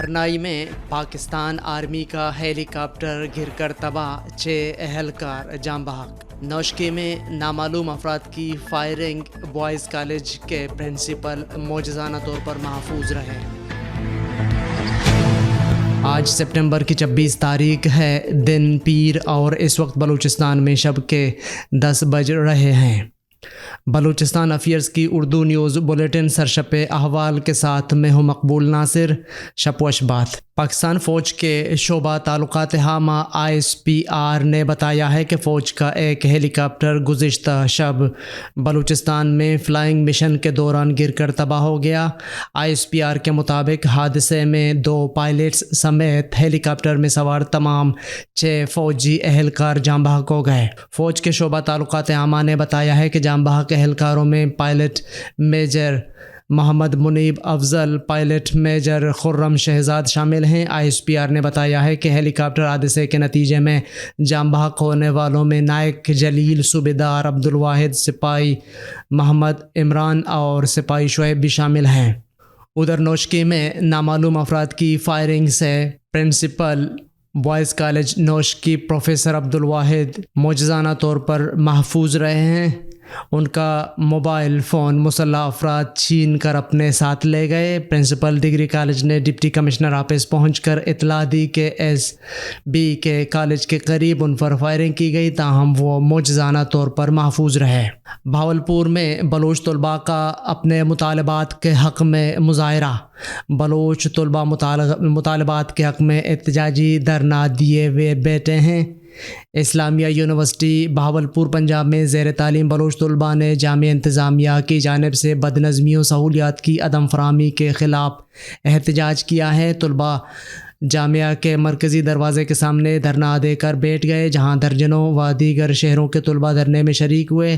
برنائی میں پاکستان آرمی کا ہیلی کاپٹر گر کر تباہ، 6 اہلکار جاں بحق۔ نوشکی میں نامعلوم افراد کی فائرنگ، بوائز کالج کے پرنسپل معجزانہ طور پر محفوظ رہے۔ آج سپٹمبر کی 26 تاریخ ہے، دن پیر، اور اس وقت بلوچستان میں شب کے 10 بج رہے ہیں۔ بلوچستان افیئرز کی اردو نیوز بلیٹن سرشپ احوال کے ساتھ میں ہوں مقبول ناصر۔ شب و اشبات۔ پاکستان فوج کے شعبہ تعلقات عامہ ISPR نے بتایا ہے کہ فوج کا ایک ہیلی کاپٹر گزشتہ شب بلوچستان میں فلائنگ مشن کے دوران گر کر تباہ ہو گیا۔ ISPR کے مطابق حادثے میں 2 پائلٹس سمیت ہیلی کاپٹر میں سوار تمام 6 فوجی اہلکار جاں بحق ہو گئے۔ فوج کے شعبہ تعلقات عامہ نے بتایا ہے کہ جاں بحق اہلکاروں میں پائلٹ میجر محمد منیب افضل، پائلٹ میجر خرم شہزاد شامل ہیں۔ ISPR نے بتایا ہے کہ ہیلی کاپٹر حادثے کے نتیجے میں جاں بحق ہونے والوں میں نائک جلیل، صوبیدار عبدالواحد، سپاہی محمد عمران اور سپاہی شعیب بھی شامل ہیں۔ ادھر نوشکی میں نامعلوم افراد کی فائرنگ سے principal boys college Noshki professor Abdul Wahid معجزانہ طور پر محفوظ رہے ہیں۔ ان کا موبائل فون مسلح افراد چھین کر اپنے ساتھ لے گئے۔ پرنسپل ڈگری کالج نے ڈپٹی کمشنر آفس پہنچ کر اطلاع دی کہ SB کے کالج کے قریب ان پر فائرنگ کی گئی، تاہم وہ معجزانہ طور پر محفوظ رہے۔ بہاولپور میں بلوچ طلباء کا اپنے مطالبات کے حق میں مظاہرہ۔ بلوچ طلباء مطالبات کے حق میں احتجاجی دھرنا دیے ہوئے بیٹھے ہیں۔ اسلامیہ یونیورسٹی بہاولپور پنجاب میں زیر تعلیم بلوچ طلباء نے جامعہ انتظامیہ کی جانب سے بدنظمیوں، سہولیات کی عدم فراہمی کے خلاف احتجاج کیا ہے۔ طلباء جامعہ کے مرکزی دروازے کے سامنے دھرنا دے کر بیٹھ گئے، جہاں درجنوں و دیگر شہروں کے طلباء دھرنے میں شریک ہوئے۔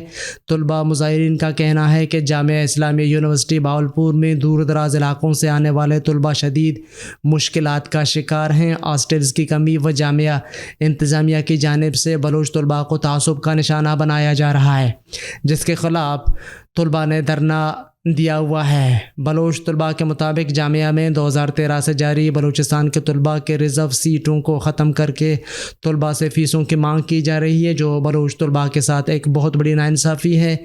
طلباء مظاہرین کا کہنا ہے کہ جامعہ اسلامیہ یونیورسٹی بہاولپور میں دور دراز علاقوں سے آنے والے طلباء شدید مشکلات کا شکار ہیں۔ ہاسٹلز کی کمی و جامعہ انتظامیہ کی جانب سے بلوچ طلباء کو تعصب کا نشانہ بنایا جا رہا ہے، جس کے خلاف طلباء نے دھرنا دیا ہوا ہے۔ بلوچ طلباء کے مطابق جامعہ میں 2013 سے جاری بلوچستان کے طلباء کے ریزرو سیٹوں کو ختم کر کے طلباء سے فیسوں کی مانگ کی جا رہی ہے، جو بلوچ طلباء کے ساتھ ایک بہت بڑی ناانصافی ہے۔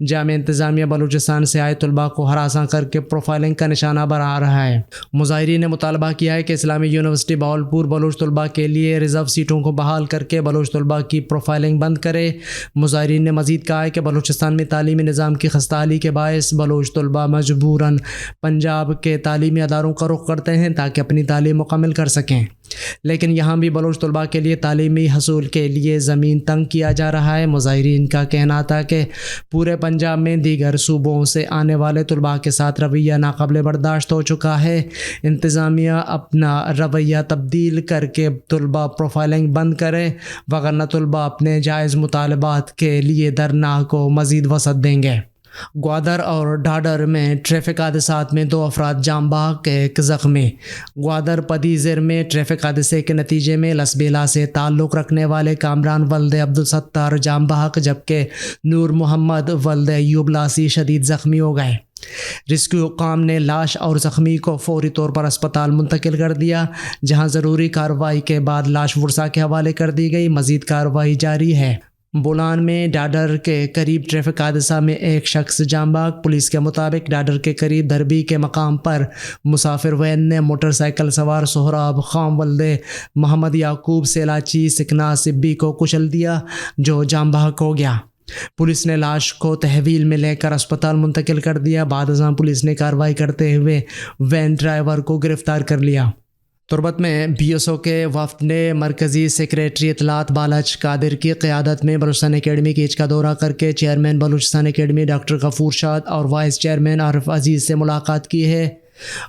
جامعہ انتظامیہ بلوچستان سے آئے طلباء کو ہراساں کر کے پروفائلنگ کا نشانہ بنا رہا ہے۔ مظاہرین نے مطالبہ کیا ہے کہ اسلامی یونیورسٹی بہاولپور بلوچ طلباء کے لیے ریزرو سیٹوں کو بحال کر کے بلوچ طلباء کی پروفائلنگ بند کرے۔ مظاہرین نے مزید کہا ہے کہ بلوچستان میں تعلیمی نظام کی خستحالی کے باعث بلوچ طلباء مجبوراً پنجاب کے تعلیمی اداروں کا رخ کرتے ہیں تاکہ اپنی تعلیم مکمل کر سکیں، لیکن یہاں بھی بلوچ طلباء کے لیے تعلیمی حصول کے لیے زمین تنگ کیا جا رہا ہے۔ مظاہرین کا کہنا تھا کہ پورے پنجاب میں دیگر صوبوں سے آنے والے طلباء کے ساتھ رویہ ناقابل برداشت ہو چکا ہے۔ انتظامیہ اپنا رویہ تبدیل کر کے طلباء پروفائلنگ بند کرے، وگرنہ طلباء اپنے جائز مطالبات کے لیے دھرنا کو مزید وسعت دیں گے۔ گوادر اور ڈھاڈر میں ٹریفک حادثات میں 2 افراد جاں بحق، 1 زخمی۔ گوادر پدیزر میں ٹریفک حادثے کے نتیجے میں لسبیلا سے تعلق رکھنے والے کامران ولد عبدالستار جاں بحق، جبکہ نور محمد ولد ایوب لاسی شدید زخمی ہو گئے۔ ریسکیو حکام نے لاش اور زخمی کو فوری طور پر اسپتال منتقل کر دیا، جہاں ضروری کارروائی کے بعد لاش ورثاء کے حوالے کر دی گئی۔ مزید کارروائی جاری ہے۔ بولان میں ڈاڈر کے قریب ٹریفک حادثہ میں 1 شخص جاں بحق۔ پولیس کے مطابق ڈاڈر کے قریب دربی کے مقام پر مسافر وین نے موٹر سائیکل سوار سہراب خان ولد محمد یعقوب سیلاچی سکنا سبی کو کچل دیا، جو جاں بحق ہو گیا۔ پولیس نے لاش کو تحویل میں لے کر اسپتال منتقل کر دیا۔ بعد ازاں پولیس نے کارروائی کرتے ہوئے وین ڈرائیور کو گرفتار کر لیا۔ تربت میں BSO کے وفد نے مرکزی سیکریٹری اطلاعات بالچ قادر کی قیادت میں بلوچستان اکیڈمی کیچ کا دورہ کر کے چیئرمین بلوچستان اکیڈمی ڈاکٹر غفور شاد اور وائس چیئرمین عارف عزیز سے ملاقات کی ہے۔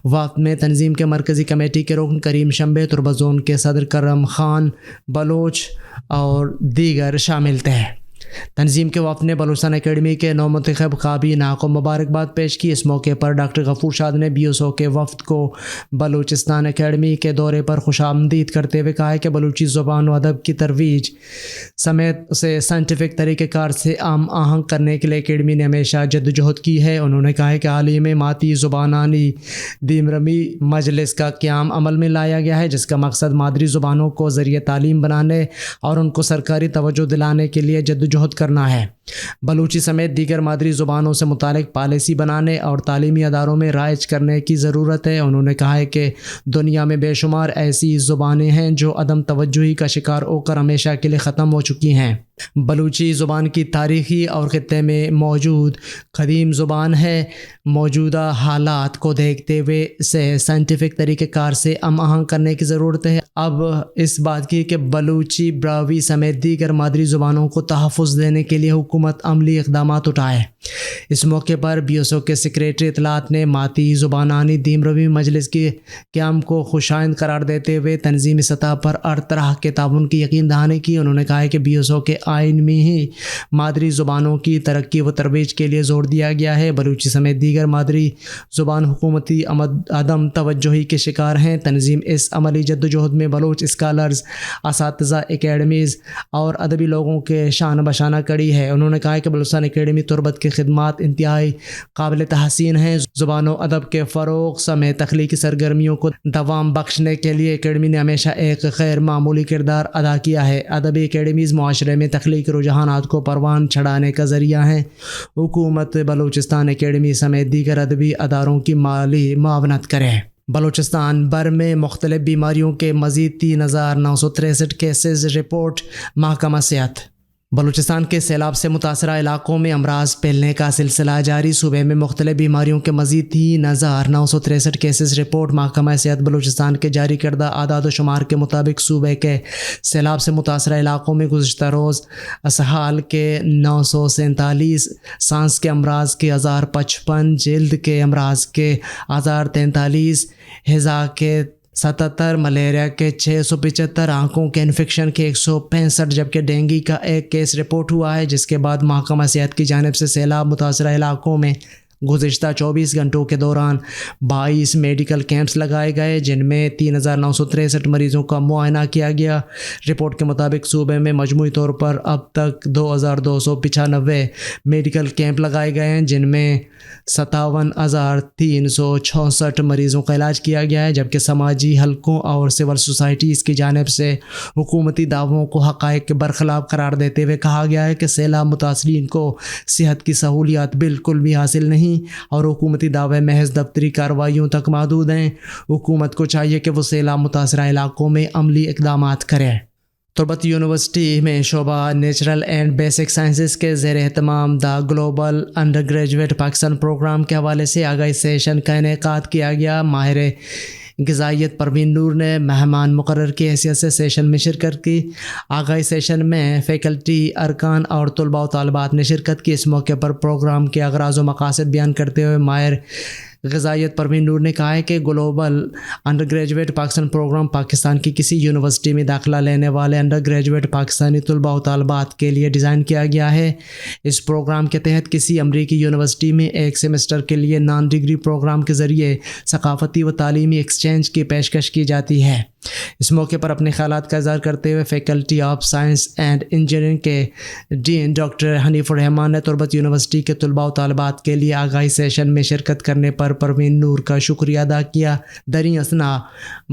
وفد میں تنظیم کے مرکزی کمیٹی کے رکن کریم شمبے، تربت زون کے صدر کرم خان بلوچ اور دیگر شامل تھے۔ تنظیم کے وفد نے بلوچستان اکیڈمی کے نومنتخب کابینہ کو مبارکباد پیش کی۔ اس موقع پر ڈاکٹر غفور شاد نے BSO کے وفد کو بلوچستان اکیڈمی کے دورے پر خوش آمدید کرتے ہوئے کہا کہ بلوچی زبان و ادب کی ترویج سمیت اسے سائنٹیفک طریقہ کار سے ہم آہنگ کرنے کے لیے اکیڈمی نے ہمیشہ جدوجہد کی ہے۔ انہوں نے کہا کہ حال ہی میں ماتی زبانانی دیمرمی مجلس کا قیام عمل میں لایا گیا ہے، جس کا مقصد مادری زبانوں کو ذریعہ تعلیم بنانے اور ان کو سرکاری توجہ دلانے کے لیے جدوجہد کرنا ہے۔ بلوچی سمیت دیگر مادری زبانوں سے متعلق پالیسی بنانے اور تعلیمی اداروں میں رائج کرنے کی ضرورت ہے۔ انہوں نے کہا ہے کہ دنیا میں بے شمار ایسی زبانیں ہیں جو عدم توجہی کا شکار ہو کر ہمیشہ کے لیے ختم ہو چکی ہیں۔ بلوچی زبان کی تاریخی اور خطے میں موجود قدیم زبان ہے۔ موجودہ حالات کو دیکھتے ہوئے اسے سائنٹیفک طریقہ کار سے ہم آہنگ کرنے کی ضرورت ہے۔ اب اس بات کی کہ بلوچی، براوی سمیت دیگر مادری زبانوں کو تحفظ دینے کے لیے حکومت عملی اقدامات اٹھائے۔ اس موقع پر BSO کے سیکریٹری اطلاعات نے ماتی زبانانی دیمروی مجلس کے قیام کو خوشائند قرار دیتے ہوئے تنظیمی سطح پر ہر طرح کے تعاون کی یقین دہانی کی۔ انہوں نے کہا کہ BSO کے آئین میں ہی مادری زبانوں کی ترقی و ترویج کے لیے زور دیا گیا ہے۔ بلوچی سمیت دیگر مادری زبان حکومتی عدم توجہی کے شکار ہیں۔ تنظیم اس عملی جدوجہد میں بلوچ اسکالرز، اساتذہ، اکیڈمیز اور ادبی لوگوں کے شانہ بشانہ کڑی ہے۔ انہوں نے کہا کہ بلوچستان اکیڈمی تربت کی خدمات انتہائی قابل تحسین ہیں۔ زبان و ادب کے فروغ سمیت تخلیقی سرگرمیوں کو دوام بخشنے کے لیے اکیڈمی نے ہمیشہ ایک غیر معمولی کردار ادا کیا ہے۔ ادبی اکیڈمیز معاشرے میں تخلیقی رجحانات کو پروان چڑھانے کا ذریعہ ہیں۔ حکومت بلوچستان اکیڈمی سمیت دیگر ادبی اداروں کی مالی معاونت کرے۔ بلوچستان بھر میں مختلف بیماریوں کے مزید 3963 کیسز رپورٹ۔ محکمہ صحت بلوچستان کے سیلاب سے متاثرہ علاقوں میں امراض پھیلنے کا سلسلہ جاری۔ صوبے میں مختلف بیماریوں کے مزید 3963 کیسز رپورٹ۔ محکمہ صحت بلوچستان کے جاری کردہ اعداد و شمار کے مطابق صوبے کے سیلاب سے متاثرہ علاقوں میں گزشتہ روز اسہال کے 947، سانس کے امراض کے 1055، جلد کے امراض کے 1043، ہضا کے 77، ملیریا کے 675، آنکھوں کے انفیکشن کے 165، جبکہ ڈینگی کا ایک کیس رپورٹ ہوا ہے، جس کے بعد محکمہ صحت کی جانب سے سیلاب متاثرہ علاقوں میں گزشتہ 24 گھنٹوں کے دوران 22 میڈیکل کیمپس لگائے گئے، جن میں 3963 مریضوں کا معائنہ کیا گیا۔ رپورٹ کے مطابق صوبے میں مجموعی طور پر اب تک 2295 میڈیکل کیمپ لگائے گئے ہیں، جن میں 57,366 مریضوں کا علاج کیا گیا ہے، جبکہ سماجی حلقوں اور سول سوسائٹیز کی جانب سے حکومتی دعووں کو حقائق کے برخلاف قرار دیتے ہوئے کہا گیا ہے کہ سیلاب متاثرین کو صحت کی سہولیات بالکل بھی حاصل نہیں اور حکومتی دعوے محض دفتری کارروائیوں تک محدود ہیں۔ حکومت کو چاہیے کہ وہ سیلاب متاثرہ علاقوں میں عملی اقدامات کرے۔ تربت یونیورسٹی میں شعبہ نیچرل اینڈ بیسک سائنسز کے زیر اہتمام the global undergraduate Pakistan programme کے حوالے سے آگاہی سیشن کا انعقاد کیا گیا۔ ماہر غذائیت پروین نور نے مہمان مقرر کی حیثیت سے سیشن میں شرکت کی۔ آگاہی سیشن میں فیکلٹی، ارکان اور طلباء و طالبات نے شرکت کی۔ اس موقع پر پروگرام کے اغراض و مقاصد بیان کرتے ہوئے ماہر غذائیت پروین نور نے کہا ہے کہ global undergraduate Pakistan programme Pakistan کی کسی یونیورسٹی میں داخلہ لینے والے انڈر گریجویٹ پاکستانی طلباء و طالبات کے لیے ڈیزائن کیا گیا ہے۔ اس پروگرام کے تحت کسی امریکی یونیورسٹی میں ایک سیمسٹر کے لیے نان ڈگری پروگرام کے ذریعے ثقافتی و تعلیمی ایکسچینج کی پیشکش کی جاتی ہے۔ اس موقع پر اپنے خیالات کا اظہار کرتے ہوئے faculty of science and engineering کے ڈین ڈاکٹر حنیف الرحمان نے تربت یونیورسٹی کے طلباء و طالبات کے لیے آگاہی سیشن میں شرکت کرنے پر پروین نور کا شکریہ ادا کیا۔ دریں اثنا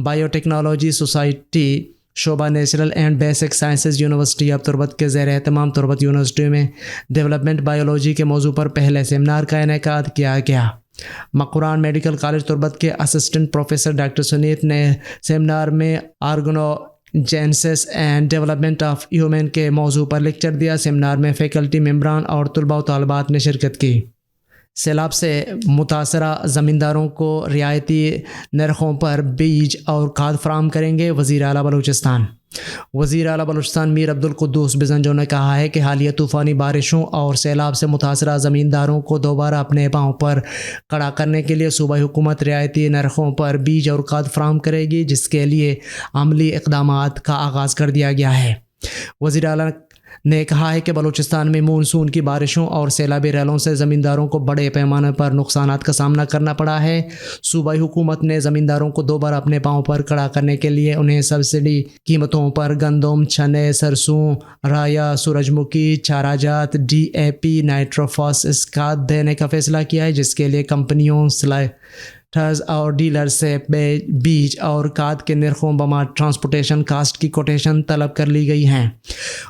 بائیو ٹیکنالوجی سوسائٹی شعبہ natural and basic sciences university of تربت کے زیر اہتمام تربت یونیورسٹی میں ڈیولپمنٹ بایولوجی کے موضوع پر پہلے سیمینار کا انعقاد کیا گیا۔ مقران میڈیکل کالج تربت کے اسسٹنٹ پروفیسر ڈاکٹر سنیت نے سیمینار میں آرگنوجینسس اینڈ ڈیولپمنٹ آف ہیومن کے موضوع پر لیکچر دیا۔ سیمینار میں فیکلٹی ممبران اور طلباء و طالبات نے شرکت کی۔ سیلاب سے متاثرہ زمینداروں کو رعایتی نرخوں پر بیج اور کھاد فراہم کریں گے وزیر اعلیٰ بلوچستان۔ وزیر اعلیٰ بلوچستان میر عبدالقدوس بزنجو نے کہا ہے کہ حالیہ طوفانی بارشوں اور سیلاب سے متاثرہ زمینداروں کو دوبارہ اپنے پاؤں پر کھڑا کرنے کے لیے صوبائی حکومت رعایتی نرخوں پر بیج اور کھاد فراہم کرے گی، جس کے لیے عملی اقدامات کا آغاز کر دیا گیا ہے۔ وزیر اعلیٰ نے کہا ہے کہ بلوچستان میں مونسون کی بارشوں اور سیلابی ریلوں سے زمینداروں کو بڑے پیمانے پر نقصانات کا سامنا کرنا پڑا ہے۔ صوبائی حکومت نے زمینداروں کو دوبارہ اپنے پاؤں پر کھڑا کرنے کے لیے انہیں سبسڈی قیمتوں پر گندم، چنے، سرسوں، رایا، سورج مکھی، چارہ جات، DAP، نائٹروفاسفیٹ کھاد دینے کا فیصلہ کیا ہے، جس کے لیے کمپنیوں، سپلائرز اور ڈیلر سے بیج اور کھاد کے نرخوں بما ٹرانسپورٹیشن کاسٹ کی کوٹیشن طلب کر لی گئی ہیں۔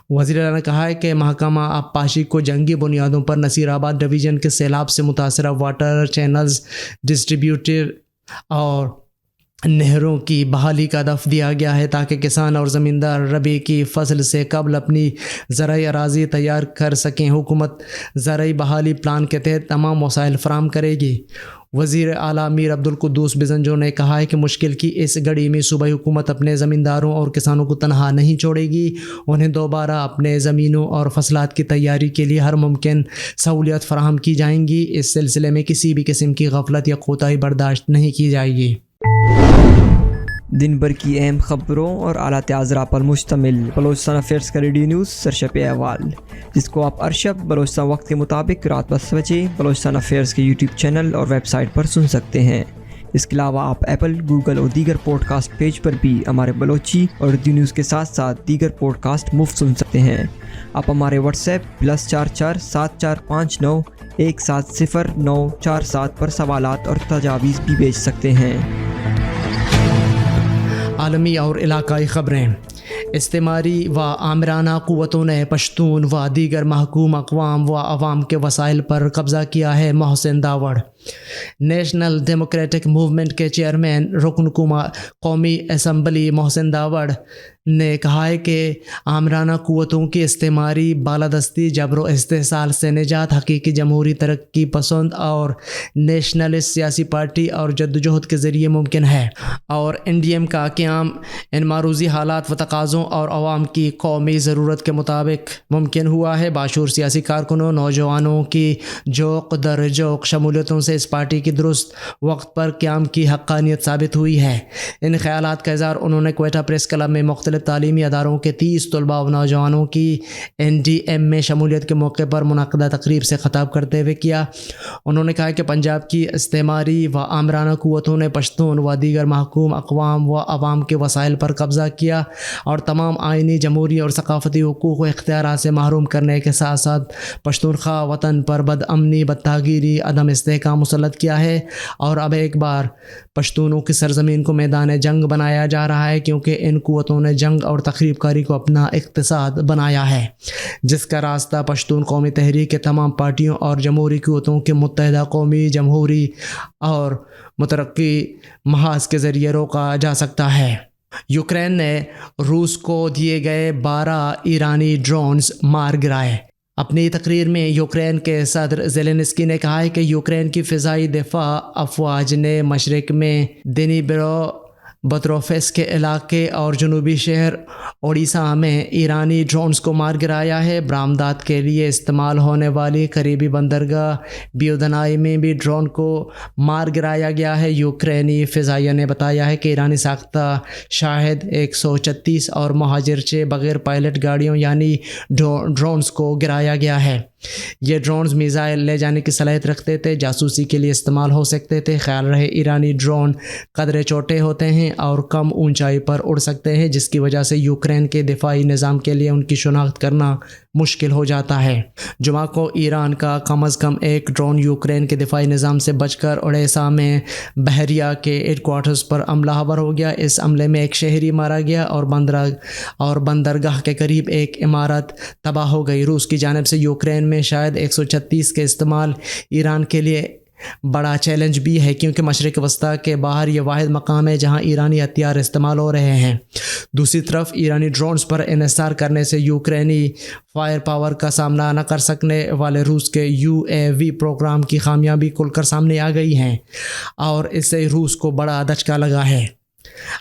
وزیر اعلیٰ نے کہا ہے کہ محکمہ آبپاشی کو جنگی بنیادوں پر نصیر آباد ڈویژن کے سیلاب سے متاثرہ واٹر چینلز، ڈسٹریبیوٹر اور نہروں کی بحالی کا ہدف دیا گیا ہے تاکہ کسان اور زمیندار ربیع کی فصل سے قبل اپنی زرعی اراضی تیار کر سکیں۔ حکومت زرعی بحالی پلان کے تحت تمام وسائل فراہم کرے گی۔ وزیر اعلیٰ میر عبدالقدوس بزنجو نے کہا ہے کہ مشکل کی اس گھڑی میں صوبائی حکومت اپنے زمینداروں اور کسانوں کو تنہا نہیں چھوڑے گی، انہیں دوبارہ اپنے زمینوں اور فصلات کی تیاری کے لیے ہر ممکن سہولیات فراہم کی جائیں گی۔ اس سلسلے میں کسی بھی قسم کی غفلت یا کوتاہی برداشت نہیں کی جائے گی۔ دن بھر کی اہم خبروں اور اعلیٰ اجراء پر مشتمل بلوچستان افیئرز کا ریڈیو نیوز سرشپ احوال، جس کو آپ ارشب بلوچستان وقت کے مطابق رات 10 بجے بلوچستان افیئرز کے یوٹیوب چینل اور ویب سائٹ پر سن سکتے ہیں۔ اس کے علاوہ آپ ایپل، گوگل اور دیگر پوڈ کاسٹ پیج پر بھی ہمارے بلوچی اور اردو نیوز کے ساتھ ساتھ دیگر پوڈ کاسٹ مفت سن سکتے ہیں۔ آپ ہمارے واٹس ایپ +44 7459 170947 پر سوالات اور تجاویز بھی بھیج سکتے ہیں۔ عالمی اور علاقائی خبریں۔ استعماری و آمرانہ قوتوں نے پشتون و دیگر محکوم اقوام و عوام کے وسائل پر قبضہ کیا ہے۔ Mohsin Dawar national democratic movement کے چیئرمین رکن قومی اسمبلی محسن داوڑ نے کہا ہے کہ آمرانہ قوتوں کی استعماری بالادستی، جبر و استحصال سے نجات حقیقی جمہوری ترقی پسند اور نیشنلسٹ سیاسی پارٹی اور جدوجہد کے ذریعے ممکن ہے، اور NDM کا قیام ان معروضی حالات و تقاضوں اور عوام کی قومی ضرورت کے مطابق ممکن ہوا ہے۔ باشعور سیاسی کارکنوں، نوجوانوں کی جوق در جوق شمولیتوں سے اس پارٹی کی درست وقت پر قیام کی حقانیت ثابت ہوئی ہے۔ ان خیالات کا اظہار انہوں نے کوئٹہ پریس کلب میں مختلف تعلیمی اداروں کے 30 طلباء و نوجوانوں کی NDM میں شمولیت کے موقع پر منعقدہ تقریب سے خطاب کرتے ہوئے کیا۔ انہوں نے کہا کہ پنجاب کی استعماری و آمرانہ قوتوں نے پشتون و دیگر محکوم اقوام و عوام کے وسائل پر قبضہ کیا اور تمام آئینی، جمہوری اور ثقافتی حقوق و اختیارات سے محروم کرنے کے ساتھ ساتھ پشتونخوا وطن پر بد امنی، بدتاگیری، عدم استحکام مسلط کیا ہے، اور اب ایک بار پشتونوں کی سرزمین کو میدان جنگ بنایا جا رہا ہے، کیونکہ ان قوتوں نے جنگ اور تخریب کاری کو اپنا اقتصاد بنایا ہے، جس کا راستہ پشتون قومی تحریک کے تمام پارٹیوں اور جمہوری قوتوں کے متحدہ قومی، جمہوری اور مترقی محاذ کے ذریعے روکا جا سکتا ہے۔ یوکرین نے روس کو دیے گئے 12 ایرانی ڈرونز مار گرائے۔ اپنی تقریر میں یوکرین کے صدر زیلنسکی نے کہا ہے کہ یوکرین کی فضائی دفاع افواج نے مشرق میں دنیپرو بطروفسک کے علاقے اور جنوبی شہر اوڈیشہ میں ایرانی ڈرونز کو مار گرایا ہے۔ برآمدات کے لیے استعمال ہونے والی قریبی بندرگاہ بیودنائی میں بھی ڈرون کو مار گرایا گیا ہے۔ یوکرینی فضائیہ نے بتایا ہے کہ ایرانی ساختہ شاہد 136 اور مہاجرچے بغیر پائلٹ گاڑیوں یعنی ڈرونز کو گرایا گیا ہے۔ یہ ڈرونز میزائل لے جانے کی صلاحیت رکھتے تھے، جاسوسی کے لیے استعمال ہو سکتے تھے۔ خیال رہے ایرانی ڈرون قدرے چھوٹے ہوتے ہیں اور کم اونچائی پر اڑ سکتے ہیں، جس کی وجہ سے یوکرین کے دفاعی نظام کے لیے ان کی شناخت کرنا مشکل ہو جاتا ہے۔ جمعہ کو ایران کا کم از کم ایک ڈرون یوکرین کے دفاعی نظام سے بچ کر اوڈیشہ میں بحریہ کے ہیڈ کوارٹرز پر حملہ آور ہو گیا۔ اس حملے میں ایک شہری مارا گیا اور بندرگاہ کے قریب ایک عمارت تباہ ہو گئی۔ روس کی جانب سے یوکرین میں شاید 136 کے استعمال ایران کے لیے بڑا چیلنج بھی ہے، کیونکہ مشرق وسطیٰ کے باہر یہ واحد مقام ہے جہاں ایرانی ہتھیار استعمال ہو رہے ہیں۔ دوسری طرف ایرانی ڈرونز پر انحصار کرنے سے یوکرینی فائر پاور کا سامنا نہ کر سکنے والے روس کے UAV پروگرام کی خامیاں بھی کھل کر سامنے آ گئی ہیں، اور اس سے روس کو بڑا دھچکا لگا ہے۔